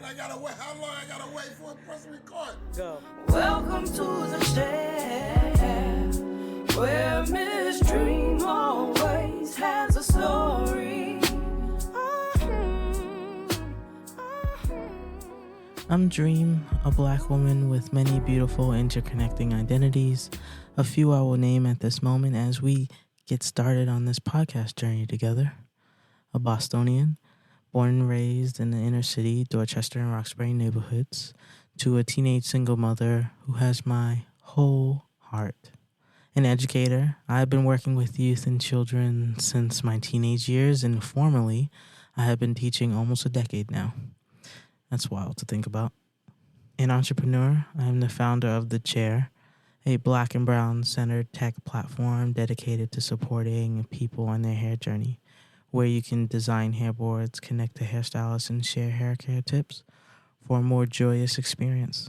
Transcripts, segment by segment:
I gotta wait. How long I gotta wait for a press record? Go. Welcome to the share, where Miss Dreme always has a story. I'm Dreme, a black woman with many beautiful interconnecting identities. A few I will name at this moment as we get started on this podcast journey together. A Bostonian, born and raised in the inner city, Dorchester and Roxbury neighborhoods, to a teenage single mother who has my whole heart. An educator, I've been working with youth and children since my teenage years, and formally, I have been teaching almost a decade now. That's wild to think about. An entrepreneur, I am the founder of The Chair, a black and brown centered tech platform dedicated to supporting people on their hair journey, where you can design hairboards, connect to hairstylists, and share hair care tips for a more joyous experience.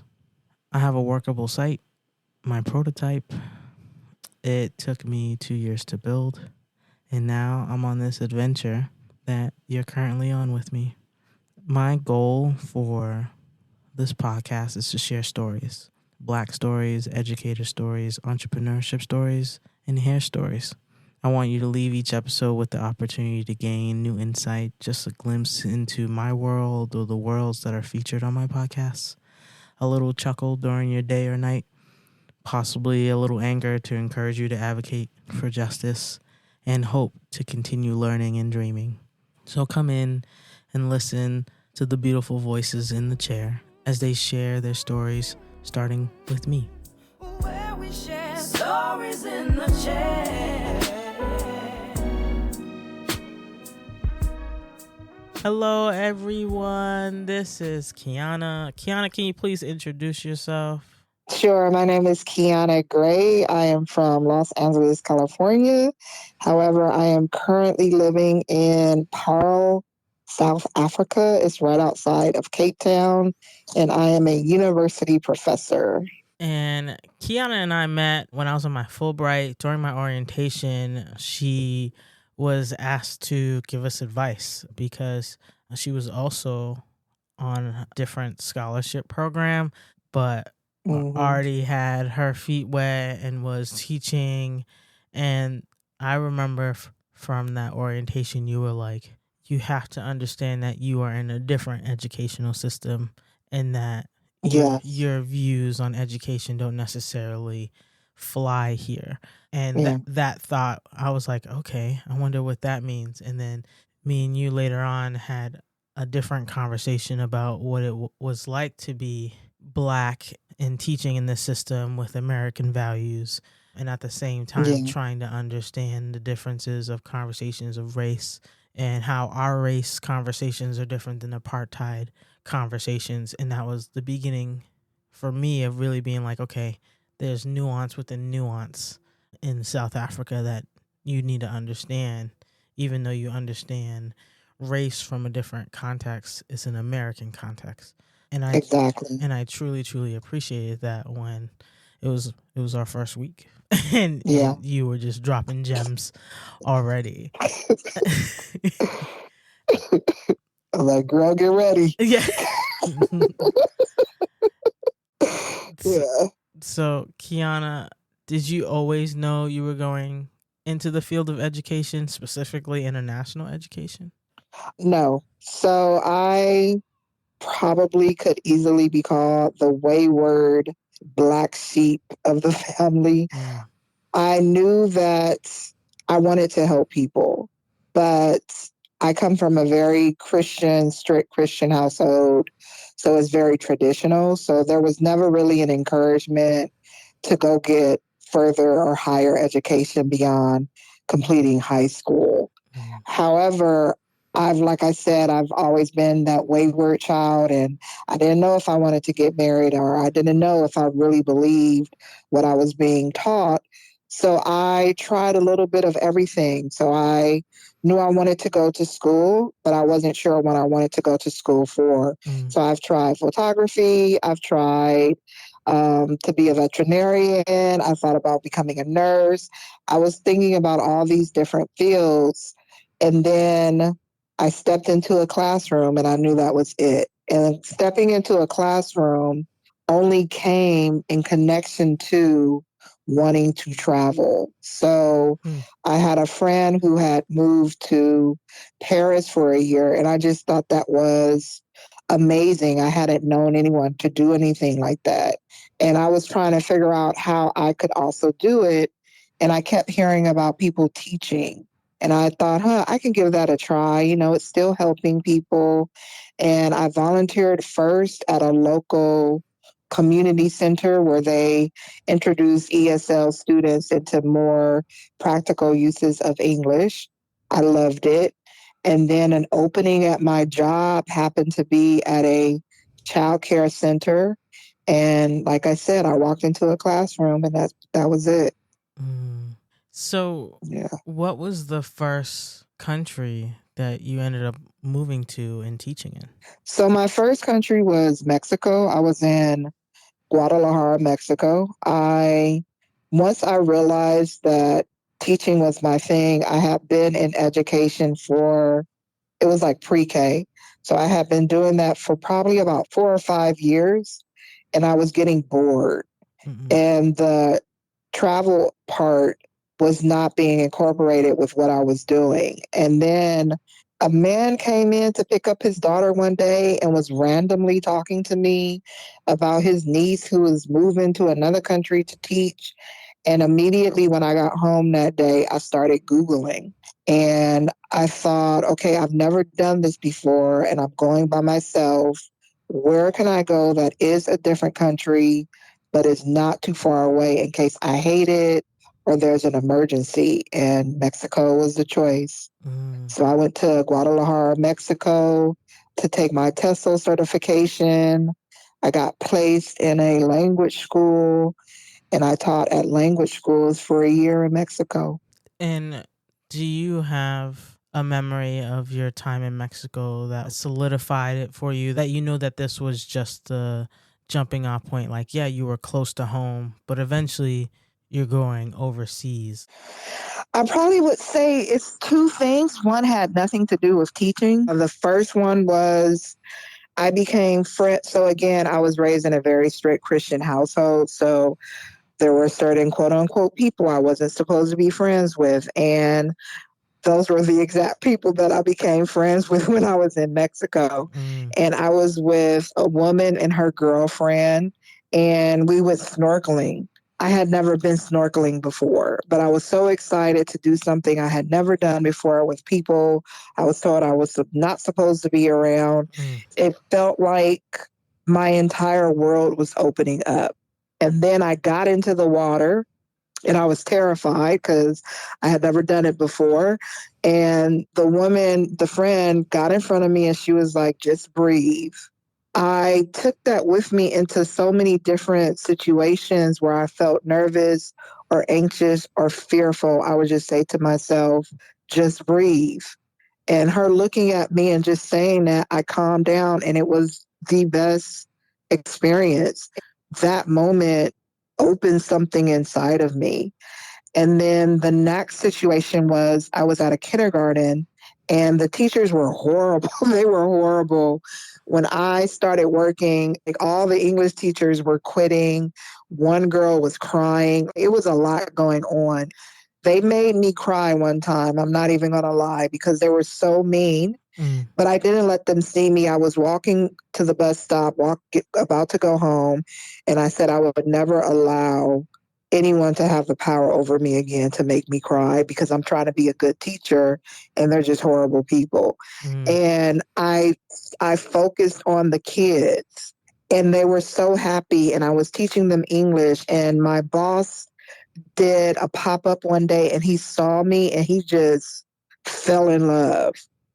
I have a workable site, my prototype. It took me 2 years to build, and now I'm on this adventure that you're currently on with me. My goal for this podcast is to share stories, black stories, educator stories, entrepreneurship stories, and hair stories. I want you to leave each episode with the opportunity to gain new insight, just a glimpse into my world or the worlds that are featured on my podcasts, a little chuckle during your day or night, possibly a little anger to encourage you to advocate for justice, and hope to continue learning and dreaming. So come in and listen to the beautiful voices in the chair as they share their stories, starting with me. Where we share stories in the chair. Hello, everyone. This is Kiana. Kiana, can you please introduce yourself? Sure. My name is Kiana Gray. I am from Los Angeles, California. However, I am currently living in Paarl, South Africa. It's right outside of Cape Town, and I am a university professor. And Kiana and I met when I was on my Fulbright. During my orientation, she was asked to give us advice because she was also on a different scholarship program, but already had her feet wet and was teaching. And I remember from that orientation, you were like, you have to understand that you are in a different educational system and that your views on education don't necessarily fly here. And that thought, I was like, okay, I wonder what that means. And then me and you later on had a different conversation about what it was like to be black and teaching in this system with American values. And at the same time, trying to understand the differences of conversations of race and how our race conversations are different than apartheid conversations. And that was the beginning for me of really being like, okay, there's nuance within nuance in South Africa that you need to understand, even though you understand race from a different context. It's an American context. And I truly, truly appreciated that when it was our first week and you were just dropping gems already. I'm like, girl, get ready. Yeah. Yeah. So, Kiana, did you always know you were going into the field of education, specifically international education? No. So I probably could easily be called the wayward black sheep of the family. I knew that I wanted to help people, but I come from a very strict Christian household. So it's very traditional. So there was never really an encouragement to go get further or higher education beyond completing high school. However, like I said, I've always been that wayward child, and I didn't know if I wanted to get married, or I didn't know if I really believed what I was being taught. So I tried a little bit of everything. So I knew I wanted to go to school, but I wasn't sure what I wanted to go to school for. So I've tried photography. I've tried to be a veterinarian. I thought about becoming a nurse. I was thinking about all these different fields. And then I stepped into a classroom and I knew that was it. And stepping into a classroom only came in connection to wanting to travel. So I had a friend who had moved to Paris for a year, and I just thought that was amazing. I hadn't known anyone to do anything like that. And I was trying to figure out how I could also do it. And I kept hearing about people teaching. And I thought, I can give that a try. You know, it's still helping people. And I volunteered first at a local community center where they introduced ESL students into more practical uses of English. I loved it. And then an opening at my job happened to be at a child care center. And like I said, I walked into a classroom and that was it. So, what was the first country that you ended up moving to and teaching in? So my first country was Mexico. I was in Guadalajara, Mexico. Once I realized that teaching was my thing, I had been in education it was like pre-K. So I had been doing that for probably about 4 or 5 years, and I was getting bored. And the travel part was not being incorporated with what I was doing. And then a man came in to pick up his daughter one day and was randomly talking to me about his niece who was moving to another country to teach. And immediately when I got home that day, I started Googling. And I thought, okay, I've never done this before and I'm going by myself. Where can I go that is a different country, but is not too far away in case I hate it or there's an emergency? And Mexico was the choice. So I went to Guadalajara, Mexico to take my TESOL certification. I got placed in a language school and I taught at language schools for a year in Mexico. And do you have a memory of your time in Mexico that solidified it for you, that you know that this was just the jumping off point? Like, yeah, you were close to home, but eventually you're going overseas. I probably would say it's two things. One had nothing to do with teaching. The first one was I became friends. So again, I was raised in a very strict Christian household. So there were certain quote unquote people I wasn't supposed to be friends with. And those were the exact people that I became friends with when I was in Mexico. And I was with a woman and her girlfriend, and we went snorkeling. I had never been snorkeling before, but I was so excited to do something I had never done before with people I was told I was not supposed to be around. It felt like my entire world was opening up. And then I got into the water and I was terrified because I had never done it before. And the woman, the friend, got in front of me and she was like, just breathe. I took that with me into so many different situations where I felt nervous or anxious or fearful. I would just say to myself, just breathe. And her looking at me and just saying that, I calmed down, and it was the best experience. That moment opened something inside of me. And then the next situation was I was at a kindergarten and the teachers were horrible. They were horrible. When I started working, like, all the English teachers were quitting. One girl was crying. It was a lot going on. They made me cry one time. I'm not even going to lie, because they were so mean. But I didn't let them see me. I was walking to the bus stop, about to go home. And I said I would never allow anyone to have the power over me again to make me cry, because I'm trying to be a good teacher and they're just horrible people. And I focused on the kids and they were so happy, and I was teaching them English, and my boss did a pop-up one day and he saw me and he just fell in love.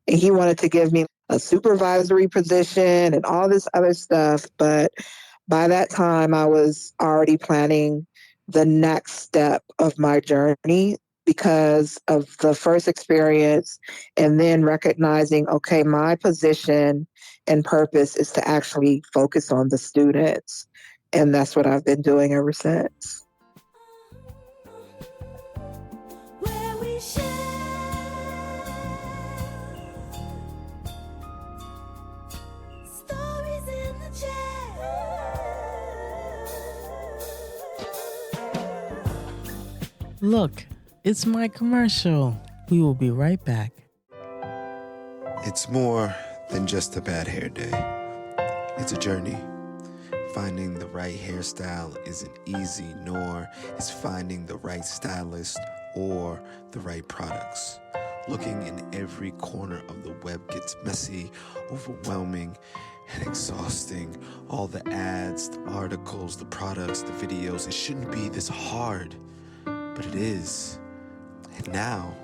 And he wanted to give me a supervisory position and all this other stuff. But by that time, I was already planning the next step of my journey because of the first experience, and then recognizing, okay, my position and purpose is to actually focus on the students. And that's what I've been doing ever since. Stories Look, it's my commercial. We will be right back. It's more than just a bad hair day. It's a journey. Finding the right hairstyle isn't easy, nor is finding the right stylist or the right products. Looking in every corner of the web gets messy, overwhelming, and exhausting. All the ads, the articles, the products, the videos, it shouldn't be this hard, but it is. And now,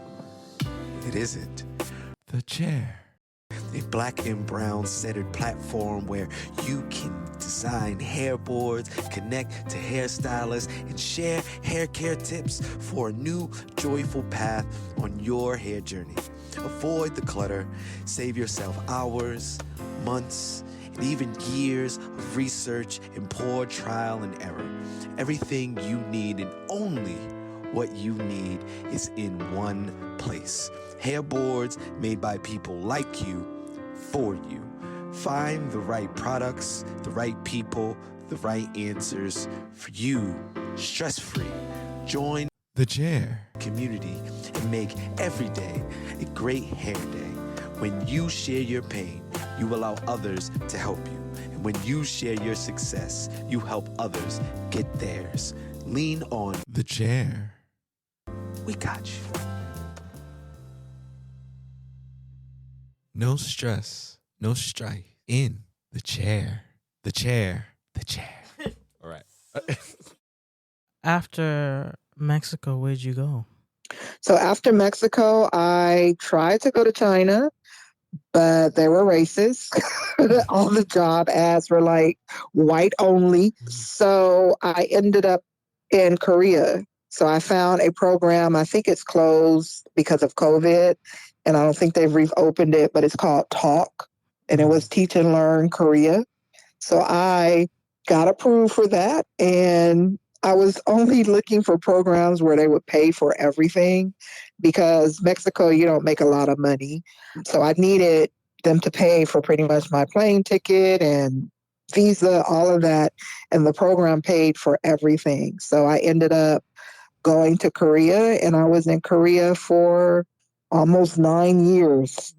it isn't. The Chair. A black and brown centered platform where you can design hairboards, connect to hairstylists, and share hair care tips for a new, joyful path on your hair journey. Avoid the clutter, save yourself hours, months, and even years of research and poor trial and error. Everything you need and only what you need is in one place. Hairboards made by people like you, for you. Find the right products, the right people, the right answers for you, stress-free. Join the Chair community and make every day a great hair day. When you share your pain, you allow others to help you. And when you share your success, you help others get theirs. Lean on the Chair. We got you. No stress, no strife. In the chair. The chair. The chair. All right. After Mexico, where'd you go? So after Mexico, I tried to go to China, but they were racist. All the job ads were like white only. So I ended up in Korea. So I found a program. I think it's closed because of COVID, and I don't think they've reopened it, but it's called Talk, and it was Teach and Learn Korea. So I got approved for that, and I was only looking for programs where they would pay for everything because Mexico, you don't make a lot of money. So I needed them to pay for pretty much my plane ticket and visa, all of that. And the program paid for everything. So I ended up going to Korea, and I was in Korea for almost 9 years.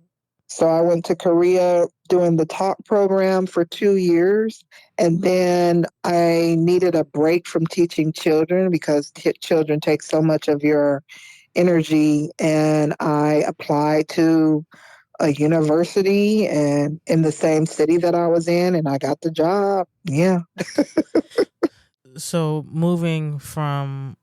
So I went to Korea doing the Talk program for 2 years. And then I needed a break from teaching children because children take so much of your energy. And I applied to a university and in the same city that I was in, and I got the job. Yeah. So moving from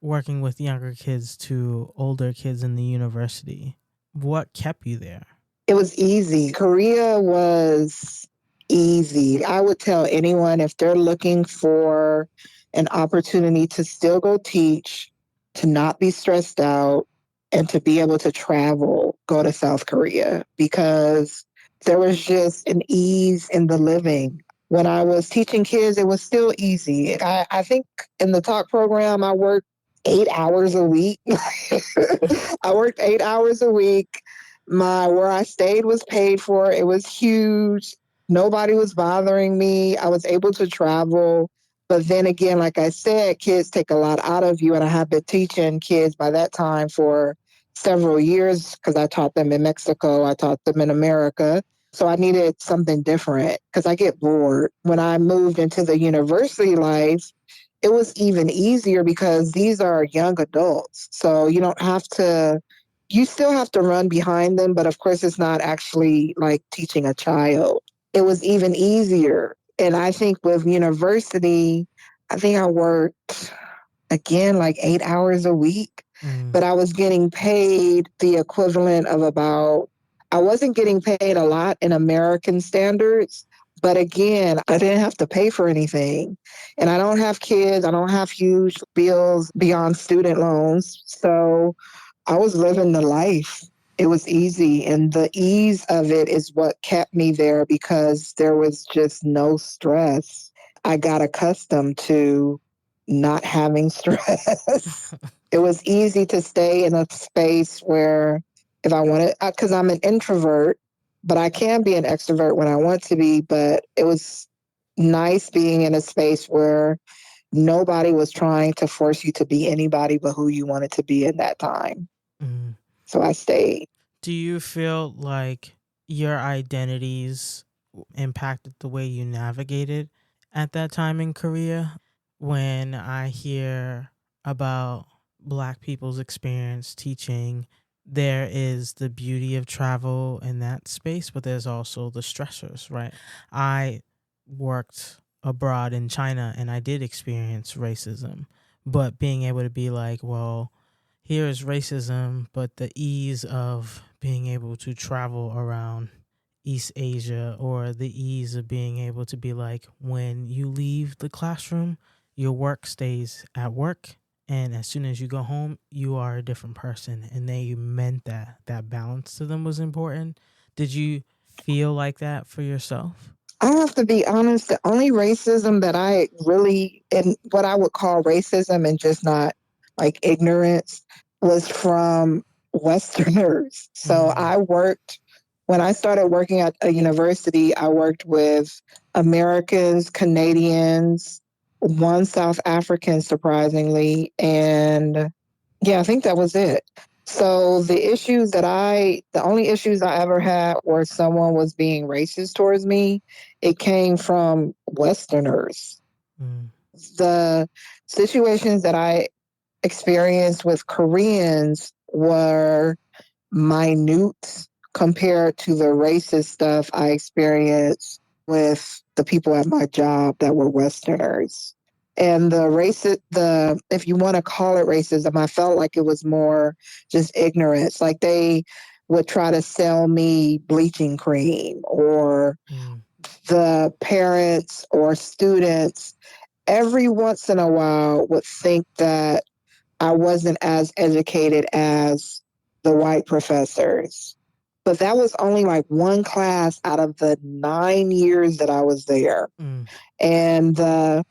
working with younger kids to older kids in the university, what kept you there? It was easy. Korea was easy. I would tell anyone if they're looking for an opportunity to still go teach, to not be stressed out, and to be able to travel, go to South Korea because there was just an ease in the living. When I was teaching kids, it was still easy. I think in the Talk program, I worked 8 hours a week. I worked 8 hours a week. Where I stayed was paid for. It was huge. Nobody was bothering me. I was able to travel. But then again, like I said, kids take a lot out of you. And I have been teaching kids by that time for several years because I taught them in Mexico. I taught them in America. So I needed something different because I get bored. When I moved into the university life, it was even easier because these are young adults. So you don't have to, you still have to run behind them, but of course it's not actually like teaching a child. It was even easier. And I think with university, I think I worked, again, like 8 hours a week, but I was getting paid the equivalent of about, I wasn't getting paid a lot in American standards, but again, I didn't have to pay for anything. And I don't have kids. I don't have huge bills beyond student loans. So I was living the life. It was easy. And the ease of it is what kept me there because there was just no stress. I got accustomed to not having stress. It was easy to stay in a space where if I wanted, because I'm an introvert, but I can be an extrovert when I want to be. But it was nice being in a space where nobody was trying to force you to be anybody but who you wanted to be in that time. Mm. So I stayed. Do you feel like your identities impacted the way you navigated at that time in Korea? When I hear about Black people's experience teaching, there is the beauty of travel in that space, but there's also the stressors, right? I worked abroad in China and I did experience racism, but being able to be like, well, here is racism, but the ease of being able to travel around East Asia, or the ease of being able to be like, when you leave the classroom, your work stays at work. And as soon as you go home, you are a different person. And they meant that balance to them was important. Did you feel like that for yourself? I have to be honest, the only racism that I really, and what I would call racism and just not like ignorance, was from Westerners. So when I started working at a university, I worked with Americans, Canadians, one South African, surprisingly. And yeah, I think that was it. So the only issues I ever had where someone was being racist towards me, it came from Westerners. Mm. The situations that I experienced with Koreans were minute compared to the racist stuff I experienced with the people at my job that were Westerners. And if you want to call it racism, I felt like it was more just ignorance. Like they would try to sell me bleaching cream, or the parents or students every once in a while would think that I wasn't as educated as the white professors. But that was only like one class out of the 9 years that I was there. Mm. And the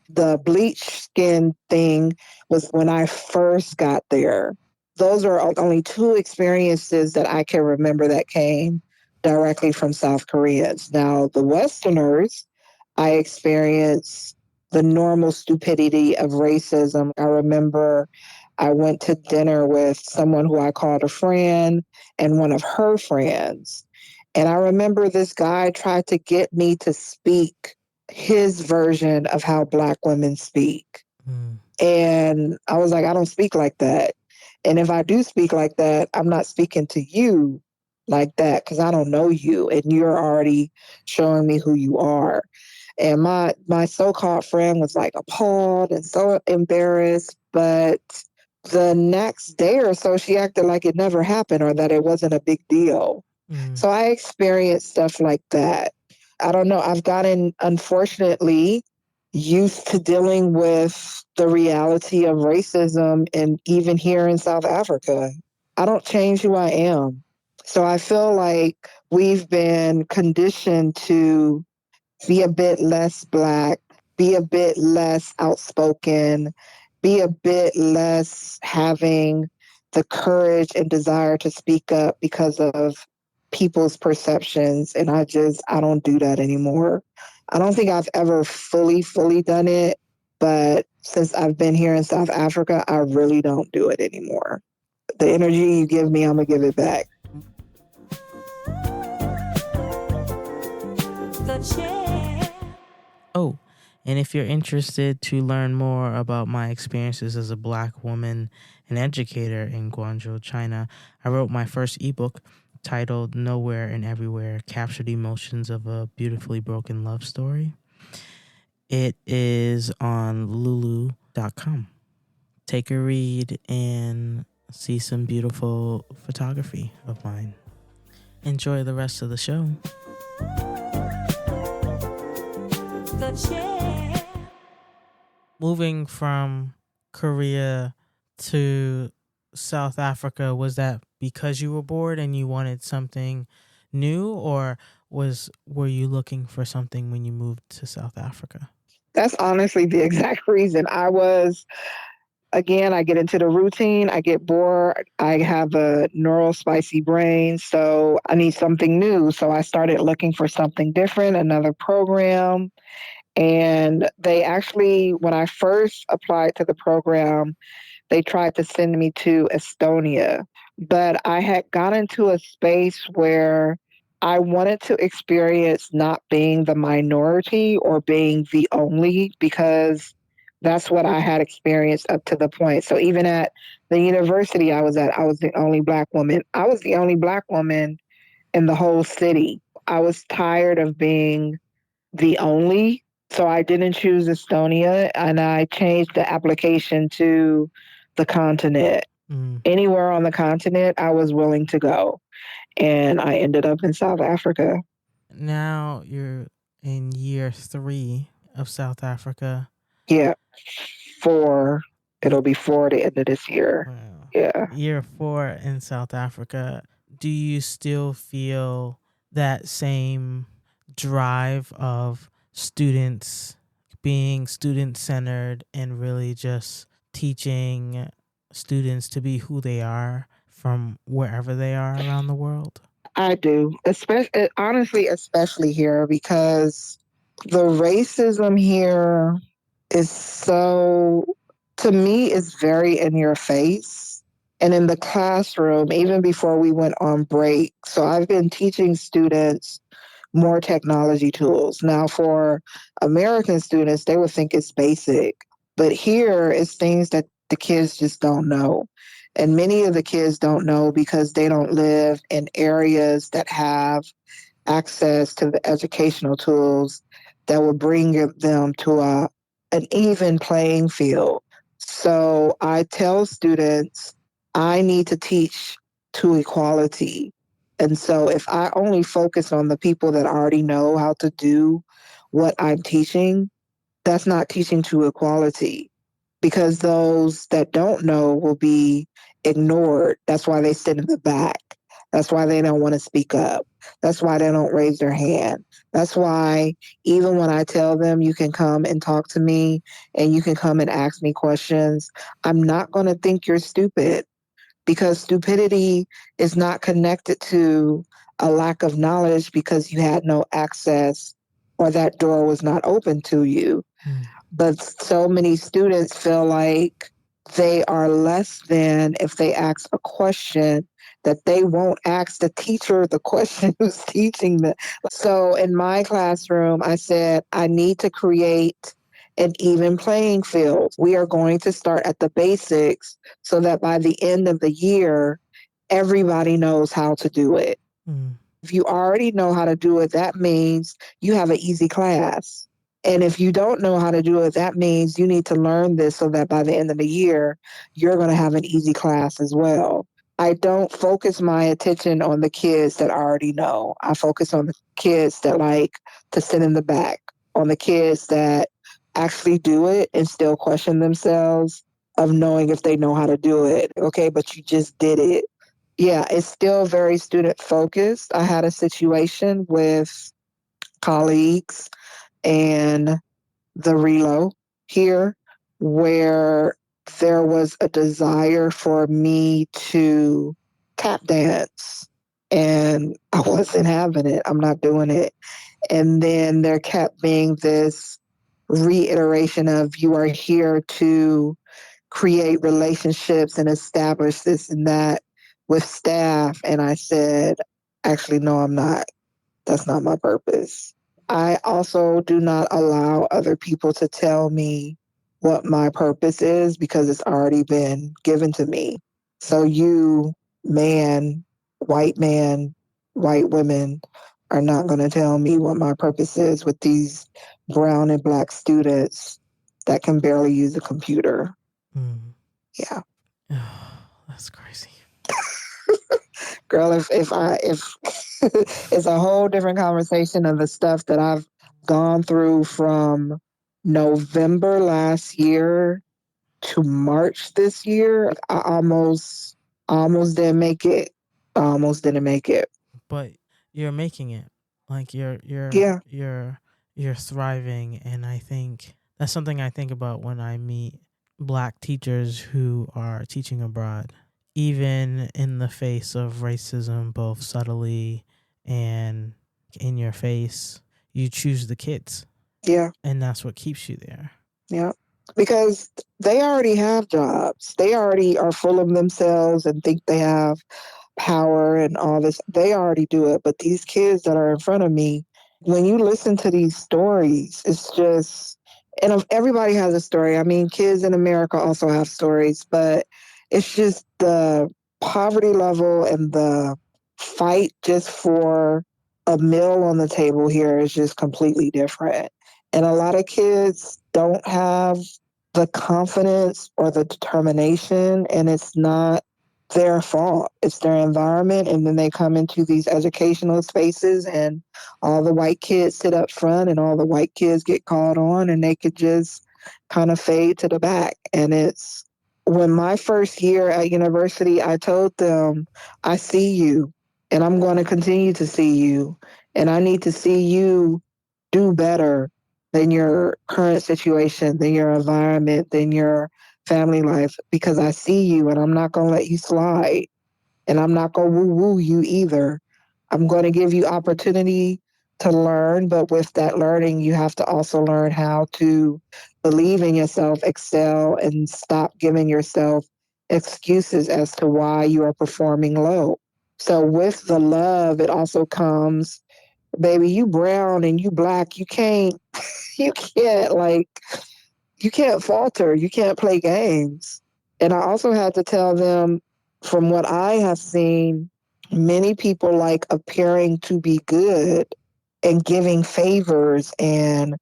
bleach skin thing was when I first got there. Those are only two experiences that I can remember that came directly from South Koreans. Now, the Westerners, I experienced the normal stupidity of racism. I remember I went to dinner with someone who I called a friend and one of her friends. And I remember this guy tried to get me to speak his version of how Black women speak. Mm. And I was like, I don't speak like that. And if I do speak like that, I'm not speaking to you like that because I don't know you and you're already showing me who you are. And my so-called friend was like appalled and so embarrassed. But the next day or so, she acted like it never happened or that it wasn't a big deal. Mm. So I experienced stuff like that. I don't know. I've gotten, unfortunately, used to dealing with the reality of racism, and even here in South Africa, I don't change who I am. So I feel like we've been conditioned to be a bit less Black, be a bit less outspoken, be a bit less having the courage and desire to speak up because of people's perceptions. And I don't do that anymore. I don't think I've ever fully done it, but since I've been here in South Africa, I really don't do it anymore. The energy you give me, I'm going to give it back. Oh, and if you're interested to learn more about my experiences as a Black woman and educator in Guangzhou, China, I wrote my first ebook titled Nowhere and Everywhere, Captured Emotions of a Beautifully Broken Love Story. It is on lulu.com. Take a read and see some beautiful photography of mine. Enjoy the rest of the show. Moving from Korea to South Africa, was that because you were bored and you wanted something new, or were you looking for something when you moved to South Africa? That's honestly the exact reason. Again, I get into the routine, I get bored, I have a neural spicy brain, so I need something new. So I started looking for something different, another program. And they actually, when I first applied to the program, they tried to send me to Estonia. But I had gotten to a space where I wanted to experience not being the minority or being the only, because that's what I had experienced up to the point. So even at the university I was at, I was the only Black woman. I was the only Black woman in the whole city. I was tired of being the only. So I didn't choose Estonia, and I changed the application to the continent. Anywhere on the continent, I was willing to go. And I ended up in South Africa. Now you're in year 3 of South Africa. Yeah. 4. It'll be 4 at the end of this year. Wow. Yeah. Year 4 in South Africa. Do you still feel that same drive of students being student-centered and really just teaching students to be who they are from wherever they are around the world? I do. Honestly, especially here, because the racism here is so, to me, it's very in your face. And in the classroom, even before we went on break, so I've been teaching students more technology tools. Now, for American students, they would think it's basic, but here it's things that the kids just don't know. And many of the kids don't know because they don't live in areas that have access to the educational tools that will bring them to an even playing field. So I tell students, I need to teach to equality. And so if I only focus on the people that already know how to do what I'm teaching, that's not teaching to equality, because those that don't know will be ignored. That's why they sit in the back. That's why they don't want to speak up. That's why they don't raise their hand. That's why even when I tell them you can come and talk to me and you can come and ask me questions, I'm not going to think you're stupid, because stupidity is not connected to a lack of knowledge because you had no access or that door was not open to you. But so many students feel like they are less than if they ask a question that they won't ask the teacher the question who's teaching them. So in my classroom, I said, I need to create an even playing field. We are going to start at the basics so that by the end of the year, everybody knows how to do it. If you already know how to do it, that means you have an easy class. And if you don't know how to do it, that means you need to learn this so that by the end of the year, you're going to have an easy class as well. I don't focus my attention on the kids that already know. I focus on the kids that like to sit in the back, on the kids that actually do it and still question themselves of knowing if they know how to do it. Okay, but you just did it. Yeah, it's still very student focused. I had a situation with colleagues and the relo here where there was a desire for me to tap dance, and I wasn't having it. I'm not doing it. And then there kept being this reiteration of, you are here to create relationships and establish this and that with staff. And I said, actually, no, I'm not. That's not my purpose. I also do not allow other people to tell me what my purpose is because it's already been given to me. So you, white man, white women, are not going to tell me what my purpose is with these brown and Black students that can barely use a computer. Yeah. That's crazy. Girl, if it's a whole different conversation of the stuff that I've gone through from November last year to March this year. I almost didn't make it. I almost didn't make it. But you're making it. Like you're thriving, and I think that's something I think about when I meet Black teachers who are teaching abroad. Even in the face of racism, both subtly and in your face, you choose the kids. Yeah. And that's what keeps you there. Yeah. Because they already have jobs. They already are full of themselves and think they have power and all this. They already do it. But these kids that are in front of me, when you listen to these stories, it's just, and everybody has a story. I mean, kids in America also have stories, but it's just the poverty level and the fight just for a meal on the table here is just completely different. And a lot of kids don't have the confidence or the determination, and it's not their fault. It's their environment. And then they come into these educational spaces, and all the white kids sit up front, and all the white kids get called on, and they could just kind of fade to the back. And it's when my first year at university, I told them, I see you, and I'm going to continue to see you, and I need to see you do better than your current situation, than your environment, than your family life, because I see you and I'm not going to let you slide. And I'm not going to woo woo you either. I'm going to give you opportunity to learn, but with that learning, you have to also learn how to believe in yourself, excel, and stop giving yourself excuses as to why you are performing low. So with the love, it also comes, baby, you brown and you black, you can't like you can't falter. You can't play games. And I also had to tell them, from what I have seen, many people like appearing to be good and giving favors and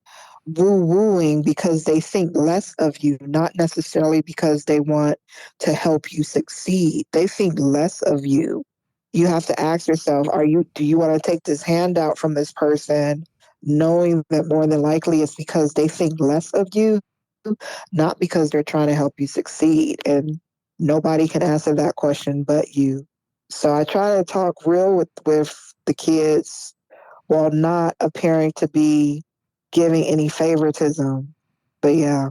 woo-wooing because they think less of you, not necessarily because they want to help you succeed. They think less of you. You have to ask yourself, do you want to take this handout from this person, knowing that more than likely it's because they think less of you, not because they're trying to help you succeed. And nobody can answer that question but you. So I try to talk real with the kids while not appearing to be giving any favoritism. But yeah,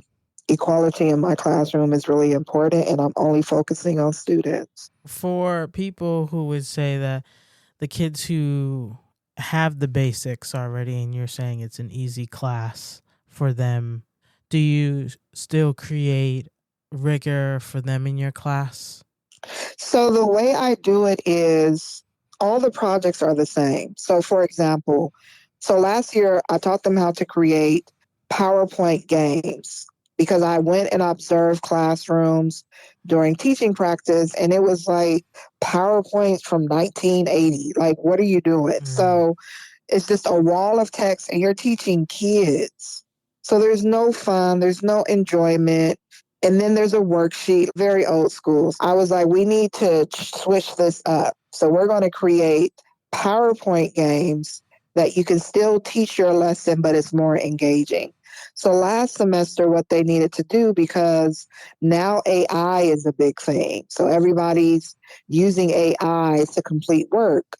equality in my classroom is really important, and I'm only focusing on students. For people who would say that the kids who have the basics already, and you're saying it's an easy class for them, do you still create rigor for them in your class? So the way I do it is all the projects are the same. So for example, last year I taught them how to create PowerPoint games because I went and observed classrooms during teaching practice, and it was like PowerPoints from 1980. Like, what are you doing? So it's just a wall of text and you're teaching kids. So there's no fun, there's no enjoyment. And then there's a worksheet, very old school. I was like, we need to switch this up. So we're going to create PowerPoint games that you can still teach your lesson, but it's more engaging. So last semester, what they needed to do, because now AI is a big thing. So everybody's using AI to complete work.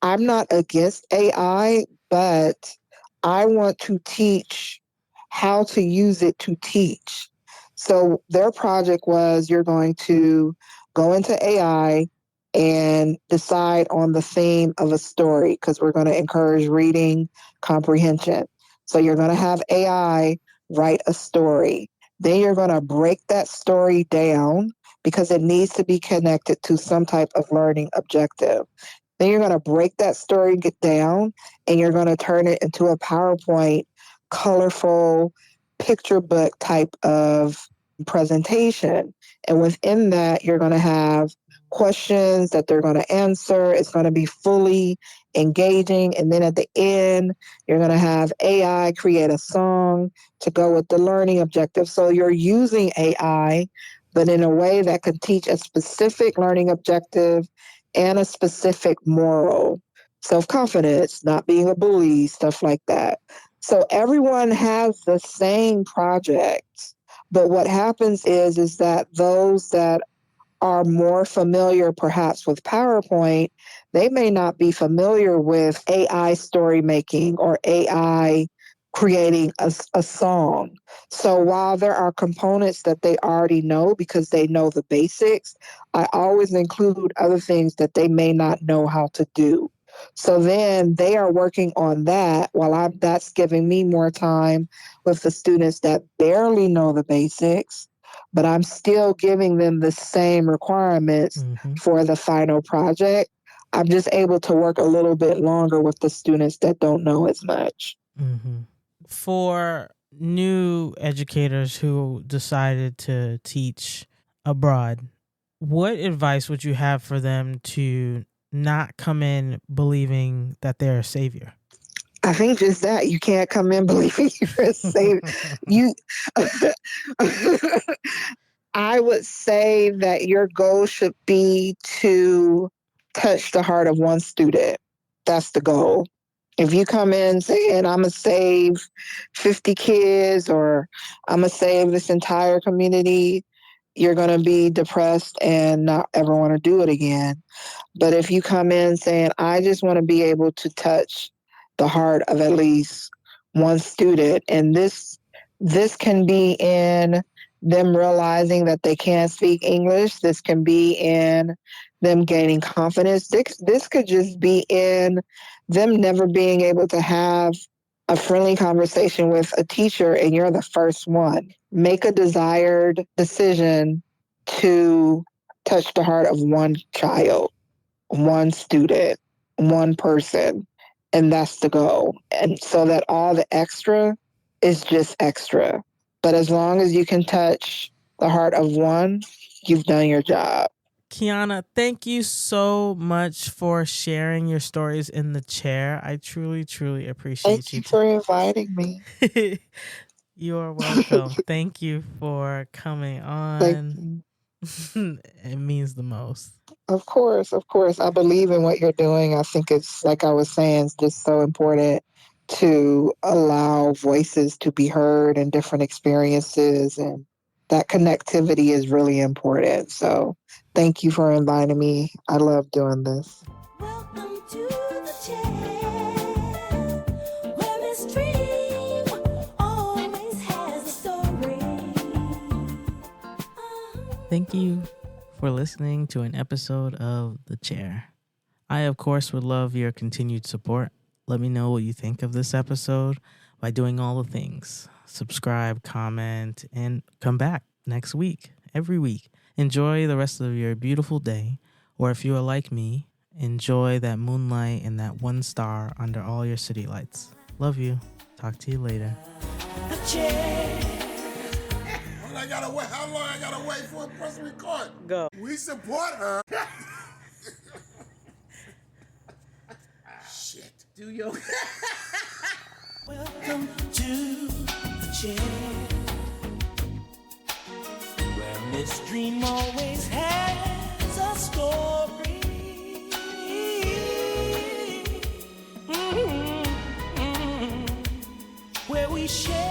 I'm not against AI, but I want to teach how to use it to teach. So their project was, you're going to go into AI and decide on the theme of a story, because we're going to encourage reading comprehension. So you're going to have AI write a story. Then you're going to break that story down because it needs to be connected to some type of learning objective. Then you're going to break that story down, and you're going to turn it into a PowerPoint, colorful picture book type of presentation. And within that, you're going to have questions that they're going to answer. It's going to be fully engaging. And then at the end, you're going to have AI create a song to go with the learning objective. So you're using AI, but in a way that can teach a specific learning objective and a specific moral, self-confidence, not being a bully, stuff like that. So everyone has the same project, but what happens is that those that are more familiar perhaps with PowerPoint, they may not be familiar with AI story making or AI creating a song. So while there are components that they already know because they know the basics, I always include other things that they may not know how to do. So then they are working on that while that's giving me more time with the students that barely know the basics, but I'm still giving them the same requirements for the final project. I'm just able to work a little bit longer with the students that don't know as much. For new educators who decided to teach abroad, what advice would you have for them to not come in believing that they're a savior? I think just that. You can't come in believing you're a savior. I would say that your goal should be to touch the heart of one student. That's the goal. If you come in saying, I'm going to save 50 kids or I'm going to save this entire community, you're going to be depressed and not ever want to do it again. But if you come in saying, I just want to be able to touch the heart of at least one student, and this can be in them realizing that they can't speak English. This can be in them gaining confidence. This could just be in them never being able to have a friendly conversation with a teacher, and you're the first one. Make a desired decision to touch the heart of one child, one student, one person, and that's the goal. And so that all the extra is just extra. But as long as you can touch the heart of one, you've done your job. Kiana, thank you so much for sharing your stories in the chair. I truly, truly appreciate Thank you for inviting me. You are welcome. Thank you for coming on. Thank you. It means the most. Of course. I believe in what you're doing. I think it's, like I was saying, it's just so important to allow voices to be heard and different experiences, and that connectivity is really important. So thank you for inviting me. I love doing this. Welcome to the chair, where Miss Dreme always has a story. Thank you for listening to an episode of The Chair. I, of course, would love your continued support. Let me know what you think of this episode by doing all the things. Subscribe, comment, and come back next week, every week. Enjoy the rest of your beautiful day. Or if you are like me, enjoy that moonlight and that one star under all your city lights. Love you. Talk to you later. The chair. How long I gotta wait for a press record? Go. We support her. Shit. Do your... Welcome to the chair, where Miss Dreme always has a story. Where we share